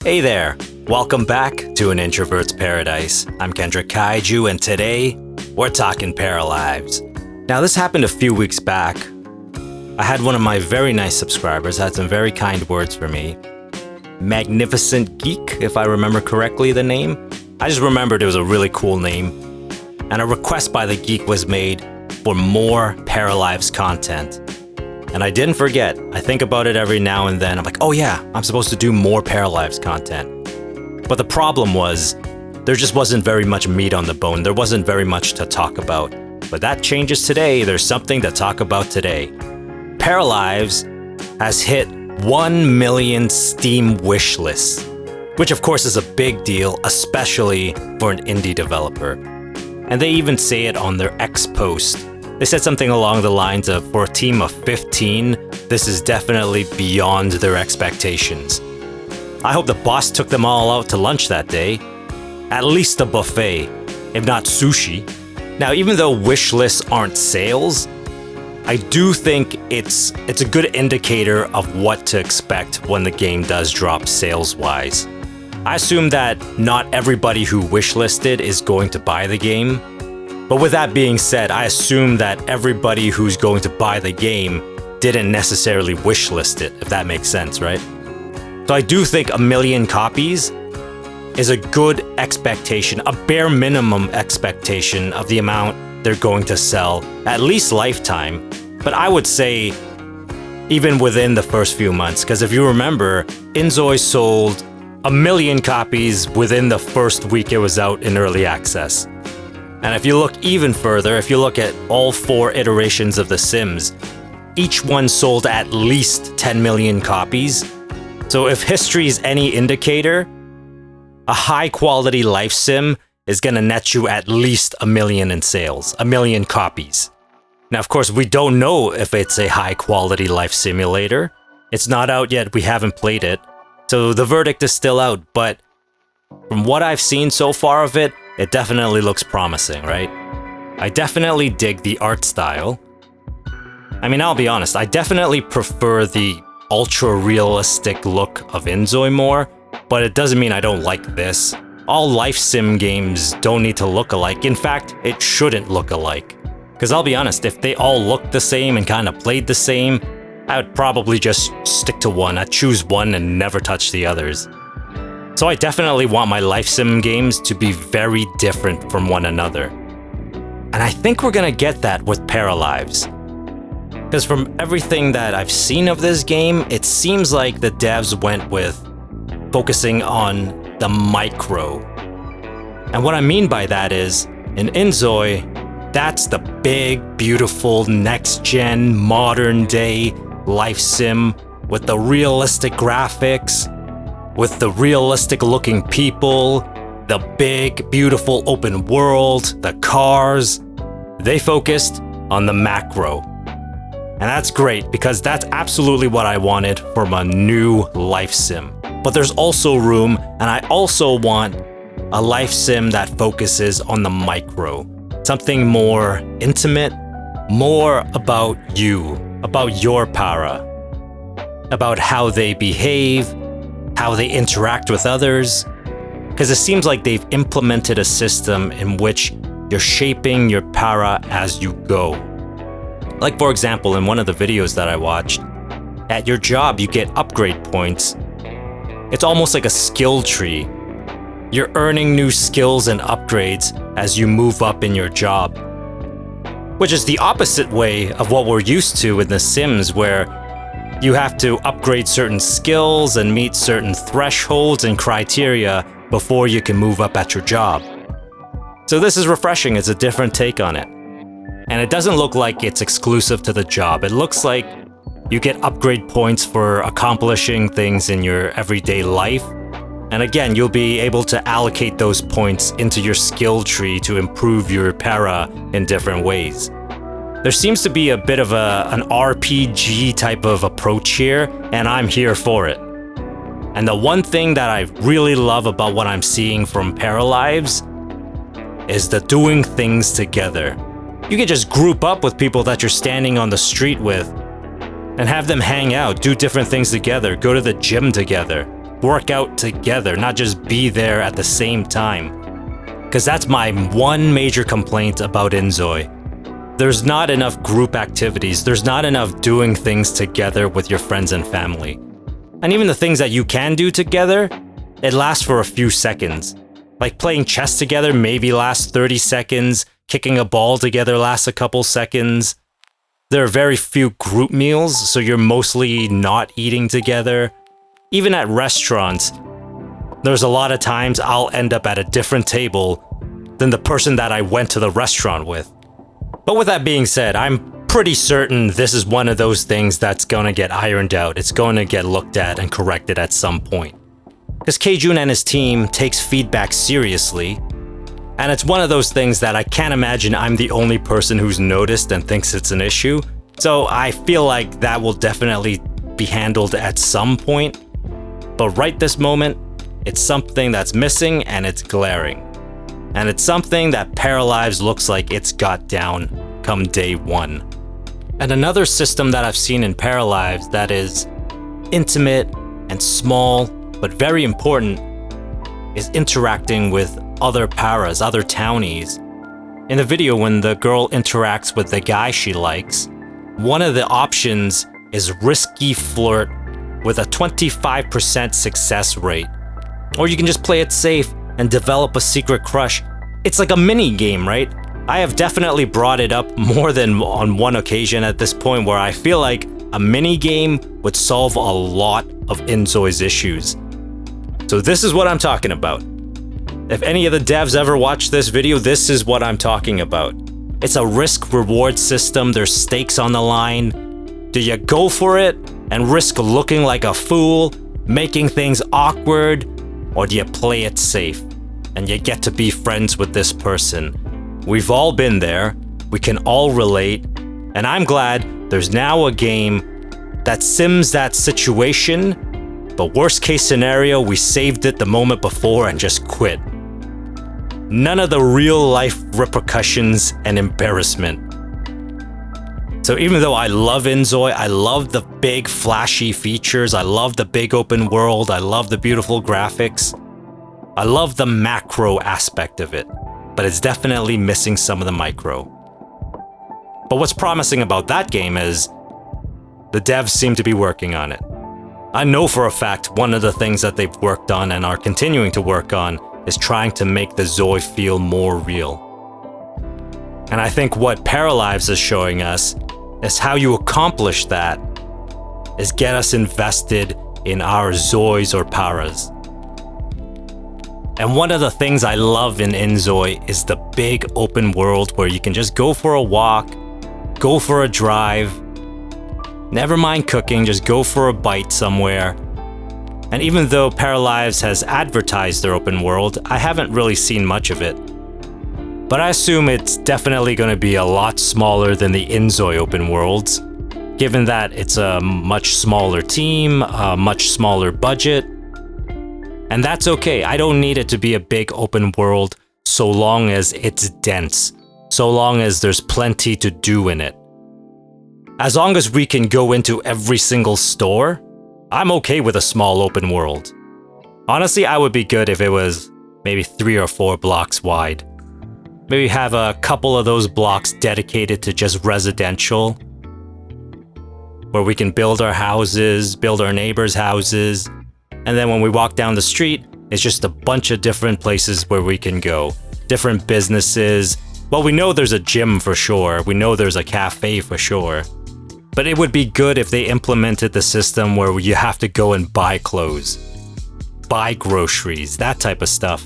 Hey there, welcome back to An Introvert's Paradise. I'm Kendrick Kaiju, and today we're talking Paralives. Now, this happened a few weeks back. I had one of my very nice subscribers had some very kind words for me. Magnificent Geek, if I remember correctly the name. I just remembered it was a really cool name. And a request by the geek was made for more Paralives content. And I didn't forget. I think about it every now and then. I'm like, oh yeah, I'm supposed to do more Paralives content. But the problem was, there just wasn't very much meat on the bone. There wasn't very much to talk about. But that changes today. There's something to talk about today. Paralives has hit 1 million Steam wish lists, which of course is a big deal, especially for an indie developer. And they even say it on their X post. They said something along the lines of, for a team of 15, this is definitely beyond their expectations. I hope the boss took them all out to lunch that day. At least a buffet, if not sushi. Now, even though wish lists aren't sales, I do think it's a good indicator of what to expect when the game does drop sales-wise. I assume that not everybody who wishlisted is going to buy the game. But with that being said, I assume that everybody who's going to buy the game didn't necessarily wishlist it, if that makes sense, right? So I do think 1 million copies is a good expectation, a bare minimum expectation of the amount they're going to sell, at least lifetime. But I would say even within the first few months, because if you remember, Inzoi sold 1 million copies within the first week it was out in early access. And if you look even further, if you look at all 4 iterations of The Sims, each one sold at least 10 million copies. So if history is any indicator, a high-quality life sim is going to net you at least 1 million in sales, 1 million copies. Now, of course, we don't know if it's a high-quality life simulator. It's not out yet, we haven't played it. So the verdict is still out, but from what I've seen so far of it, it definitely looks promising, right? I definitely dig the art style. I mean, I'll be honest, I definitely prefer the ultra-realistic look of Inzoi more, but it doesn't mean I don't like this. All life sim games don't need to look alike. In fact, it shouldn't look alike. Because I'll be honest, if they all looked the same and kind of played the same, I would probably just stick to one. I'd choose one and never touch the others. So I definitely want my life sim games to be very different from one another. And I think we're gonna get that with Paralives. Because from everything that I've seen of this game, it seems like the devs went with focusing on the micro. And what I mean by that is, in Inzoi, that's the big, beautiful, next-gen, modern-day life sim with the realistic graphics, with the realistic looking people, the big, beautiful open world, the cars. They focused on the macro. And that's great because that's absolutely what I wanted from a new life sim. But there's also room, and I also want a life sim that focuses on the micro. Something more intimate, more about you, about your para, about how they behave, how they interact with others, because it seems like they've implemented a system in which you're shaping your para as you go. Like, for example, in one of the videos that I watched, at your job you get upgrade points. It's almost like a skill tree. You're earning new skills and upgrades as you move up in your job, which is the opposite way of what we're used to in The Sims, where you have to upgrade certain skills and meet certain thresholds and criteria before you can move up at your job. So this is refreshing, it's a different take on it. And it doesn't look like it's exclusive to the job. It looks like you get upgrade points for accomplishing things in your everyday life. And again, you'll be able to allocate those points into your skill tree to improve your para in different ways. There seems to be a bit of an RPG type of approach here, and I'm here for it. And the one thing that I really love about what I'm seeing from Paralives is the doing things together. You can just group up with people that you're standing on the street with and have them hang out, do different things together, go to the gym together. work out together, not just be there at the same time. Because that's my one major complaint about Inzoi. There's not enough group activities, there's not enough doing things together with your friends and family. And even the things that you can do together, it lasts for a few seconds. Like playing chess together maybe lasts 30 seconds, kicking a ball together lasts a couple seconds. There are very few group meals, so you're mostly not eating together. Even at restaurants, there's a lot of times I'll end up at a different table than the person that I went to the restaurant with. But with that being said, I'm pretty certain this is one of those things that's gonna get ironed out. It's gonna get looked at and corrected at some point. Because K-Jun and his team takes feedback seriously, and it's one of those things that I can't imagine I'm the only person who's noticed and thinks it's an issue. So I feel like that will definitely be handled at some point. But right this moment, it's something that's missing and it's glaring. And it's something that Paralives looks like it's got down come day one. And another system that I've seen in Paralives that is intimate and small, but very important, is interacting with other paras, other townies. In the video, when the girl interacts with the guy she likes, one of the options is risky flirt with a 25% success rate. Or you can just play it safe and develop a secret crush. It's like a mini game, right? I have definitely brought it up more than on one occasion at this point where I feel like a mini game would solve a lot of Inzoi's issues. So this is what I'm talking about. If any of the devs ever watch this video, this is what I'm talking about. It's a risk-reward system, there's stakes on the line. Do you go for it and risk looking like a fool, making things awkward, or do you play it safe and you get to be friends with this person? We've all been there, we can all relate, and I'm glad there's now a game that sims that situation, but worst case scenario, we saved it the moment before and just quit. None of the real life repercussions and embarrassment. So even though I love Inzoi, I love the big flashy features, I love the big open world, I love the beautiful graphics, I love the macro aspect of it, but it's definitely missing some of the micro. But what's promising about that game is the devs seem to be working on it. I know for a fact one of the things that they've worked on and are continuing to work on is trying to make the Zoi feel more real. And I think what Paralives is showing us is how you accomplish that is get us invested in our Zois or Paras. And one of the things I love in Inzoi is the big open world where you can just go for a walk, go for a drive, never mind cooking, just go for a bite somewhere. And even though Paralives has advertised their open world, I haven't really seen much of it. But I assume it's definitely going to be a lot smaller than the Inzoi open worlds, given that it's a much smaller team, a much smaller budget. And that's okay, I don't need it to be a big open world so long as it's dense, so long as there's plenty to do in it. As long as we can go into every single store, I'm okay with a small open world. Honestly, I would be good if it was maybe 3 or 4 blocks wide. Maybe have a couple of those blocks dedicated to just residential, where we can build our houses, build our neighbors' houses, and then when we walk down the street, it's just a bunch of different places where we can go. Different businesses. Well, we know there's a gym for sure. We know there's a cafe for sure. But it would be good if they implemented the system where you have to go and buy clothes, buy groceries, that type of stuff.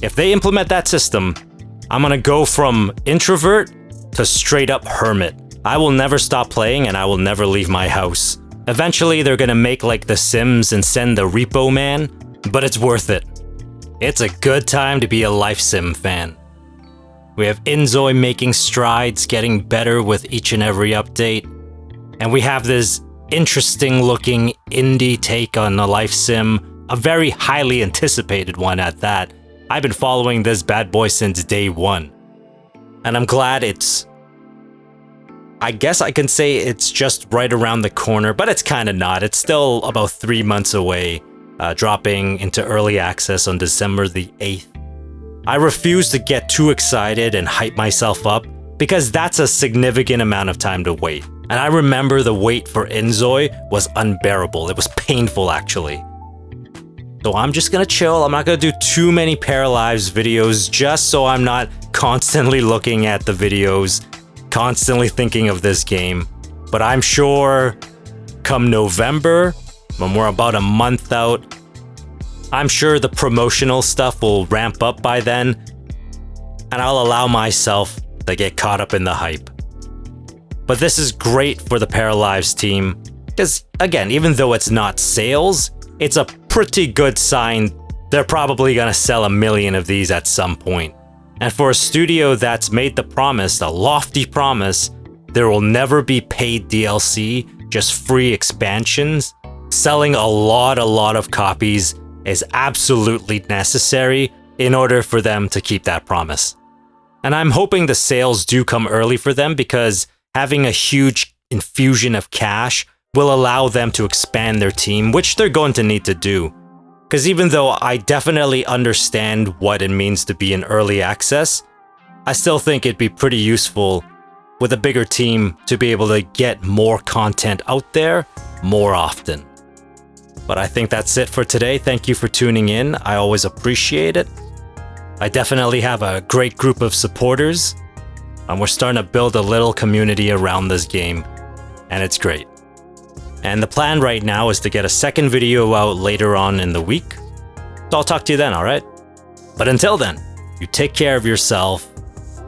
If they implement that system, I'm gonna go from introvert to straight up hermit. I will never stop playing and I will never leave my house. Eventually they're gonna make like The Sims and send the repo man, but it's worth it. It's a good time to be a life sim fan. We have Inzoi making strides, getting better with each and every update. And we have this interesting looking indie take on a life sim, a very highly anticipated one at that. I've been following this bad boy since day one. And I'm glad I guess I can say it's just right around the corner, but it's kind of not. It's still about 3 months away. dropping into early access on December the 8th. I refuse to get too excited and hype myself up because that's a significant amount of time to wait. And I remember the wait for Inzoi was unbearable. It was painful, actually. So I'm just gonna chill. I'm not gonna do too many Paralives videos just so I'm not constantly looking at the videos, constantly thinking of this game. But I'm sure come November, when we're about a month out, I'm sure the promotional stuff will ramp up by then, and I'll allow myself to get caught up in the hype. But this is great for the Paralives team, because again, even though it's not sales, it's a pretty good sign they're probably gonna sell 1 million of these at some point. And for a studio that's made the promise, a lofty promise, there will never be paid DLC, just free expansions, selling a lot of copies is absolutely necessary in order for them to keep that promise. And I'm hoping the sales do come early for them because having a huge infusion of cash will allow them to expand their team, which they're going to need to do. Because even though I definitely understand what it means to be in early access, I still think it'd be pretty useful with a bigger team to be able to get more content out there more often. But I think that's it for today. Thank you for tuning in. I always appreciate it. I definitely have a great group of supporters, and we're starting to build a little community around this game, and it's great. And the plan right now is to get a second video out later on in the week. So I'll talk to you then, alright? But until then, you take care of yourself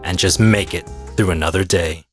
and just make it through another day.